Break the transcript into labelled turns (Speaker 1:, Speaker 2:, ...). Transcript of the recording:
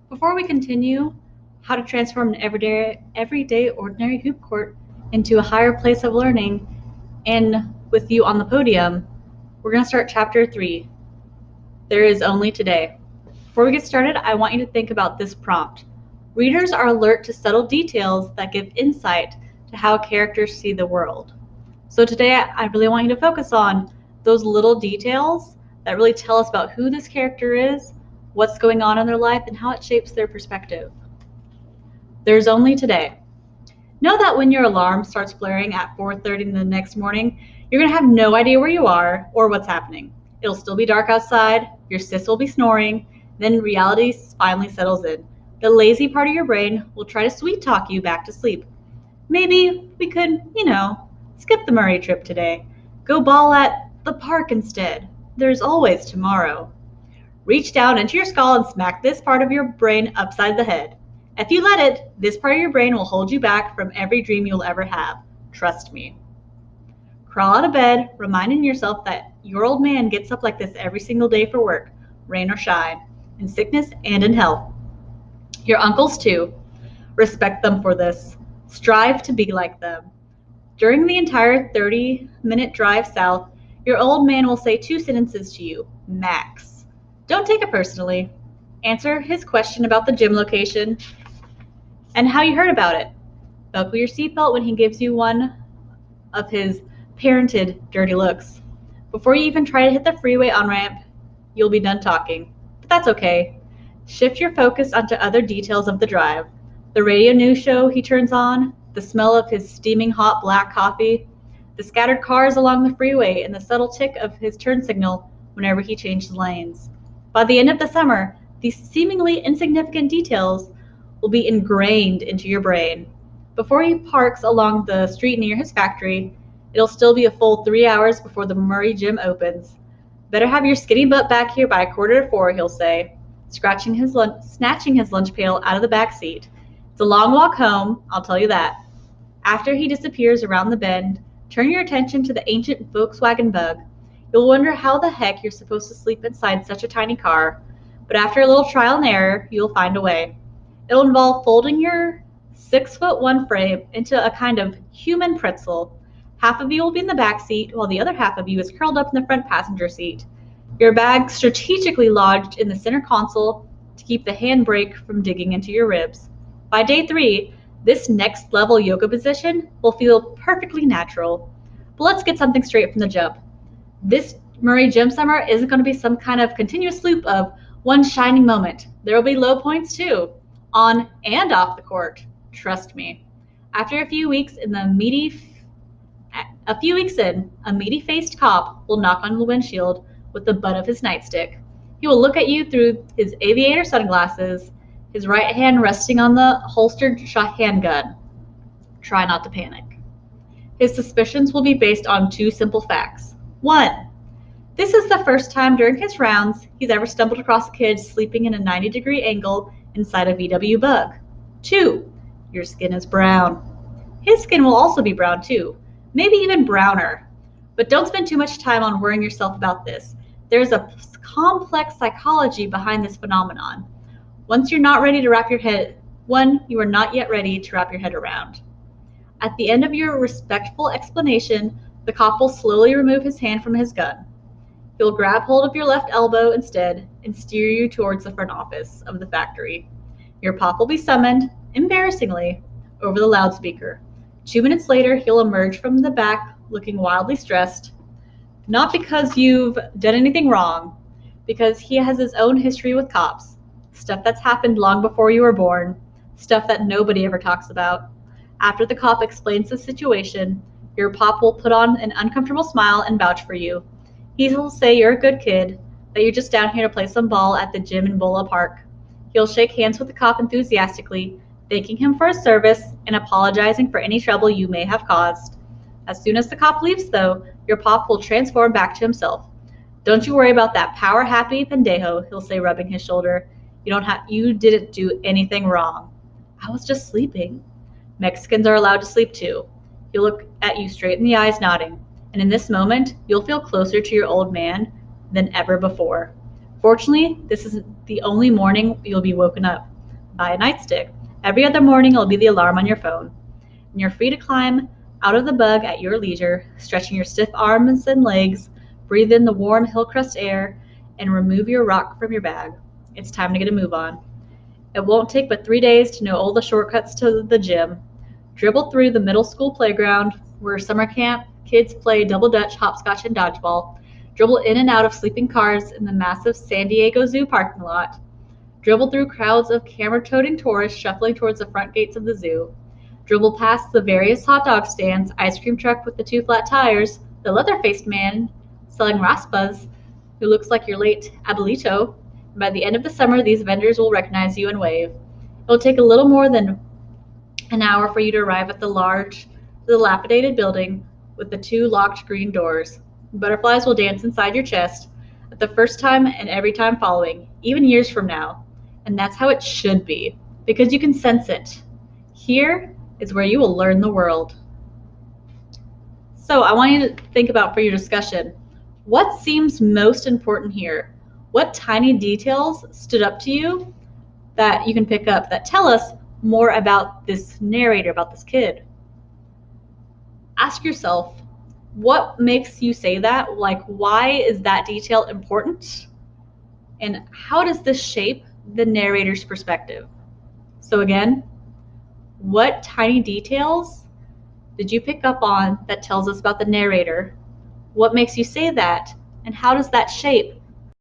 Speaker 1: Before we continue, how to transform an everyday ordinary hoop court into a higher place of learning, and with you on the podium, we're going to start chapter 3. There is only today. Before we get started, I want you to think about this prompt. Readers are alert to subtle details that give insight to how characters see the world. So today, I really want you to focus on those little details that really tell us about who this character is, what's going on in their life, and how it shapes their perspective. There's only today. Know that when your alarm starts blaring at 4:30 the next morning, you're going to have no idea where you are or what's happening. It'll still be dark outside, your sis will be snoring, then reality finally settles in. The lazy part of your brain will try to sweet talk you back to sleep. Maybe we could, skip the Murray trip today. Go ball at the park instead. There's always tomorrow. Reach down into your skull and smack this part of your brain upside the head. If you let it, this part of your brain will hold you back from every dream you'll ever have. Trust me. Crawl out of bed, reminding yourself that your old man gets up like this every single day for work, rain or shine, in sickness and in health. Your uncles too. Respect them for this. Strive to be like them. During the entire 30-minute drive south, your old man will say 2 sentences to you, max. Don't take it personally. Answer his question about the gym location and how you heard about it. Buckle your seatbelt when he gives you one of his parented dirty looks. Before you even try to hit the freeway on-ramp, you'll be done talking. But that's okay. Shift your focus onto other details of the drive. The radio news show he turns on, the smell of his steaming hot black coffee, the scattered cars along the freeway, and the subtle tick of his turn signal whenever he changes lanes. By the end of the summer, these seemingly insignificant details will be ingrained into your brain. Before he parks along the street near his factory, it'll still be a full 3 hours before the Murray gym opens. Better have your skinny butt back here by 3:45, he'll say, snatching his lunch pail out of the back seat. It's a long walk home, I'll tell you that. After he disappears around the bend, turn your attention to the ancient Volkswagen Bug. You'll wonder how the heck you're supposed to sleep inside such a tiny car, but after a little trial and error, you'll find a way. It'll involve folding your 6'1" frame into a kind of human pretzel. Half of you will be in the back seat, while the other half of you is curled up in the front passenger seat. Your bag strategically lodged in the center console to keep the handbrake from digging into your ribs. By day 3, this next level yoga position will feel perfectly natural. But let's get something straight from the jump. This Murray gym summer isn't going to be some kind of continuous loop of one shining moment. There will be low points too, on and off the court. Trust me. After a few weeks in, a meaty-faced cop will knock on the windshield with the butt of his nightstick. He will look at you through his aviator sunglasses, his right hand resting on the holstered handgun. Try not to panic. His suspicions will be based on 2 simple facts. 1. This is the first time during his rounds he's ever stumbled across a kid sleeping in a 90-degree angle inside a VW Bug. 2. Your skin is brown. His skin will also be brown too, maybe even browner. But don't spend too much time on worrying yourself about this. There's a complex psychology behind this phenomenon. You are not yet ready to wrap your head around. At the end of your respectful explanation, the cop will slowly remove his hand from his gun. He'll grab hold of your left elbow instead and steer you towards the front office of the factory. Your pop will be summoned, embarrassingly, over the loudspeaker. 2 minutes later, he'll emerge from the back looking wildly stressed, not because you've done anything wrong, because he has his own history with cops, stuff that's happened long before you were born, stuff that nobody ever talks about. After the cop explains the situation, your pop will put on an uncomfortable smile and vouch for you. He will say you're a good kid, that you're just down here to play some ball at the gym in Bola Park. He'll shake hands with the cop enthusiastically, thanking him for his service and apologizing for any trouble you may have caused. As soon as the cop leaves, though, your pop will transform back to himself. Don't you worry about that power-happy pendejo, he'll say, rubbing his shoulder. You didn't do anything wrong. I was just sleeping. Mexicans are allowed to sleep too. He'll look at you straight in the eyes, nodding. And in this moment, you'll feel closer to your old man than ever before. Fortunately, this isn't the only morning you'll be woken up. Buy a nightstick. Every other morning it'll be the alarm on your phone. And you're free to climb out of the bug at your leisure, stretching your stiff arms and legs, breathe in the warm hillcrest air, and remove your rock from your bag. It's time to get a move on. It won't take but 3 days to know all the shortcuts to the gym. Dribble through the middle school playground where summer camp kids play double dutch, hopscotch, and dodgeball. Dribble in and out of sleeping cars in the massive San Diego Zoo parking lot. Dribble through crowds of camera-toting tourists shuffling towards the front gates of the zoo. Dribble past the various hot dog stands, ice cream truck with the 2 flat tires, the leather-faced man selling raspas who looks like your late abuelito. And by the end of the summer, these vendors will recognize you and wave. It will take a little more than an hour for you to arrive at the dilapidated building with the 2 locked green doors. Butterflies will dance inside your chest at the first time and every time following, even years from now. And that's how it should be, because you can sense it. Here is where you will learn the world. So I want you to think about for your discussion, what seems most important here? What tiny details stood up to you that you can pick up that tell us more about this narrator, about this kid? Ask yourself, what makes you say that? Like, why is that detail important? And how does this shape the narrator's perspective? So again, what tiny details did you pick up on that tells us about the narrator? What makes you say that? And how does that shape